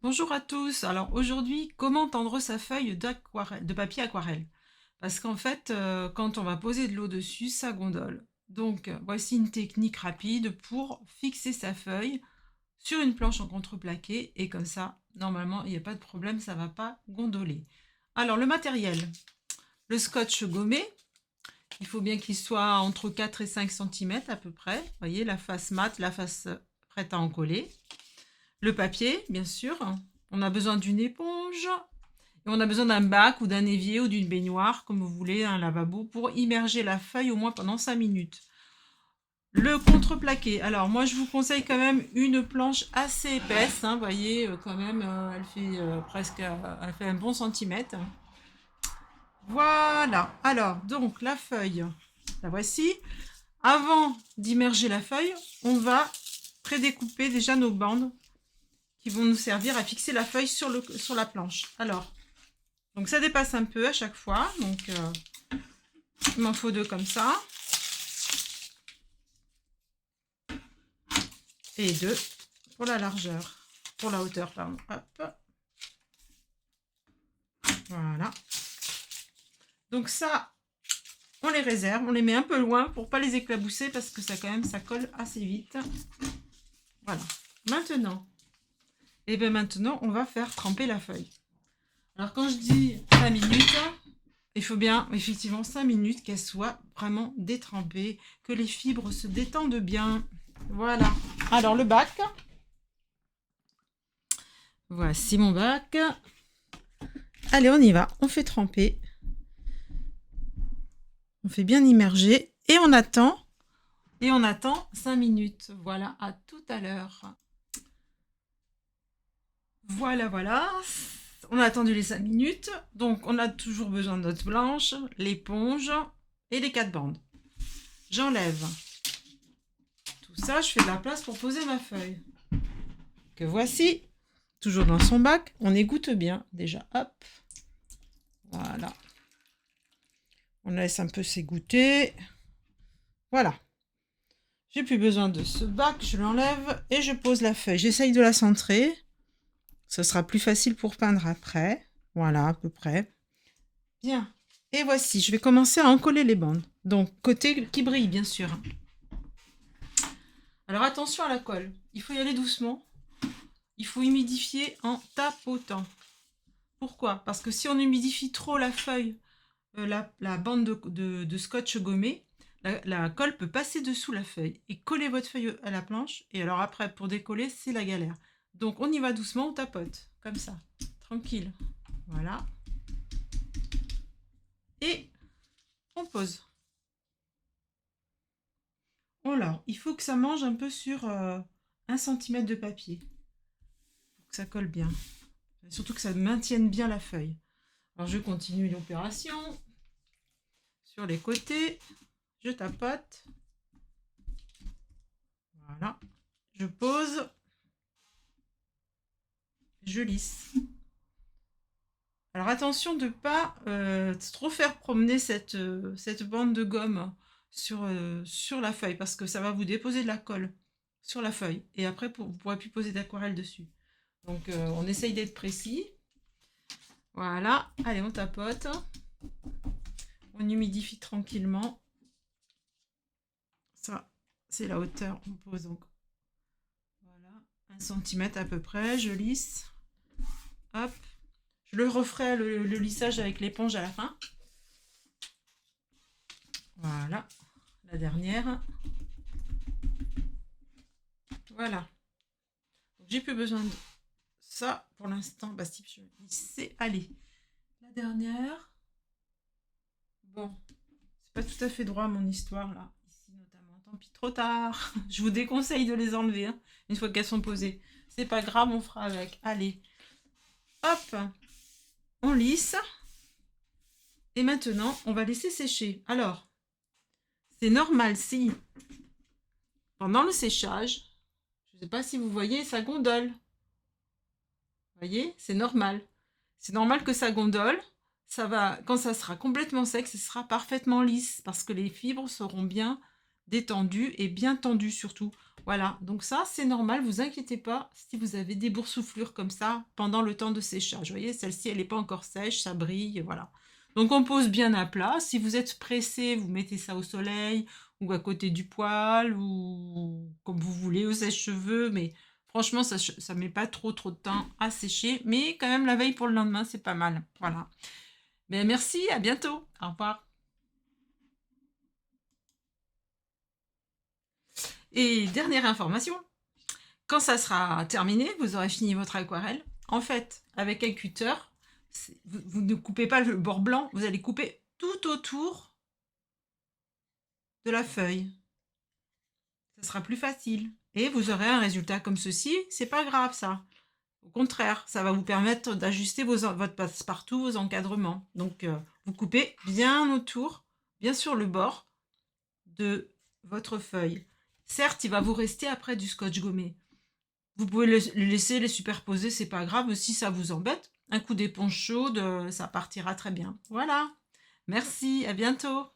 Bonjour à tous. Alors aujourd'hui, comment tendre sa feuille de papier aquarelle? Parce qu'en fait, quand on va poser de l'eau dessus, ça gondole. Donc, voici une technique rapide pour fixer sa feuille sur une planche en contreplaqué et comme ça, normalement, il n'y a pas de problème, ça va pas gondoler. Alors, le matériel, le scotch gommé, il faut bien qu'il soit entre 4 et 5 cm à peu près. Vous voyez, la face mate, la face prête à en coller. Le papier, bien sûr. On a besoin d'une éponge. Et on a besoin d'un bac ou d'un évier ou d'une baignoire, comme vous voulez, un lavabo, pour immerger la feuille au moins pendant 5 minutes. Le contreplaqué. Alors, moi, je vous conseille quand même une planche assez épaisse. Vous voyez, quand même, elle fait elle fait un bon centimètre. Voilà. Alors, donc, la feuille, la voici. Avant d'immerger la feuille, on va prédécouper déjà nos bandes qui vont nous servir à fixer la feuille sur la planche. Alors, donc ça dépasse un peu à chaque fois. Donc, il m'en faut deux comme ça. Et deux pour la largeur. Pour la hauteur, pardon. Hop. Voilà. Donc ça, on les réserve. On les met un peu loin pour pas les éclabousser parce que ça, quand même, ça colle assez vite. Voilà. Maintenant, maintenant, on va faire tremper la feuille. Alors, quand je dis 5 minutes, il faut bien, effectivement, 5 minutes qu'elle soit vraiment détrempée, que les fibres se détendent bien. Voilà. Alors, le bac. Voici mon bac. Allez, on y va. On fait tremper. On fait bien immerger. Et on attend. Et on attend 5 minutes. Voilà, à tout à l'heure. Voilà, voilà. On a attendu les 5 minutes. Donc, on a toujours besoin de notre blanche, l'éponge et les 4 bandes. J'enlève tout ça. Je fais de la place pour poser ma feuille. Que voici. Toujours dans son bac. On égoutte bien. Déjà, hop. Voilà. On laisse un peu s'égoutter. Voilà. J'ai plus besoin de ce bac. Je l'enlève et je pose la feuille. J'essaye de la centrer. Ce sera plus facile pour peindre après. Voilà, à peu près. Bien. Et voici, je vais commencer à encoller les bandes. Donc, côté qui brille, bien sûr. Alors, attention à la colle. Il faut y aller doucement. Il faut humidifier en tapotant. Pourquoi? Parce que si on humidifie trop la feuille, la bande de scotch gommé, la colle peut passer dessous la feuille et coller votre feuille à la planche. Et alors après, pour décoller, c'est la galère. Donc, on y va doucement, on tapote. Comme ça. Tranquille. Voilà. Et on pose. Alors, il faut que ça mange un peu sur 1 cm de papier. Pour que ça colle bien. Et surtout que ça maintienne bien la feuille. Alors, je continue l'opération. Sur les côtés, je tapote. Voilà. Je pose. Je lisse. Alors attention de ne pas trop faire promener cette bande de gomme sur la feuille parce que ça va vous déposer de la colle sur la feuille et après vous ne pourrez plus poser d'aquarelle dessus. Donc on essaye d'être précis. Voilà, allez on tapote. On humidifie tranquillement. Ça, c'est la hauteur. On pose donc voilà, 1 cm à peu près. Je lisse. Hop. Je le referai le lissage avec l'éponge à la fin. Voilà, la dernière. Voilà. J'ai plus besoin de ça pour l'instant. Bastille, je vais lisser. Allez, la dernière. Bon, c'est pas tout à fait droit mon histoire là. Ici notamment. Tant pis, trop tard. Je vous déconseille de les enlever hein, une fois qu'elles sont posées. C'est pas grave, on fera avec. Allez, hop, on lisse. Et maintenant, on va laisser sécher. Alors, c'est normal si pendant le séchage, je ne sais pas si vous voyez, ça gondole. Vous voyez, c'est normal. C'est normal que ça gondole. Ça va, quand ça sera complètement sec, ce sera parfaitement lisse parce que les fibres seront bien détendues et bien tendues surtout. Voilà, donc ça, c'est normal, vous inquiétez pas si vous avez des boursouflures comme ça pendant le temps de séchage. Vous voyez, celle-ci, elle n'est pas encore sèche, ça brille, voilà. Donc on pose bien à plat. Si vous êtes pressé, vous mettez ça au soleil ou à côté du poêle ou comme vous voulez au sèche-cheveux, mais franchement, ça ne met pas trop de temps à sécher, mais quand même la veille pour le lendemain, c'est pas mal. Voilà. Ben, merci, à bientôt. Au revoir. Et dernière information, quand ça sera terminé, vous aurez fini votre aquarelle. En fait, avec un cutter, vous ne coupez pas le bord blanc, vous allez couper tout autour de la feuille. Ça sera plus facile. Et vous aurez un résultat comme ceci. C'est pas grave ça. Au contraire, ça va vous permettre d'ajuster votre passe-partout, vos encadrements. Donc, vous coupez bien autour, bien sur le bord de votre feuille. Certes, il va vous rester après du scotch gommé. Vous pouvez le laisser les superposer, c'est pas grave. Si ça vous embête, un coup d'éponge chaude, ça partira très bien. Voilà. Merci, à bientôt.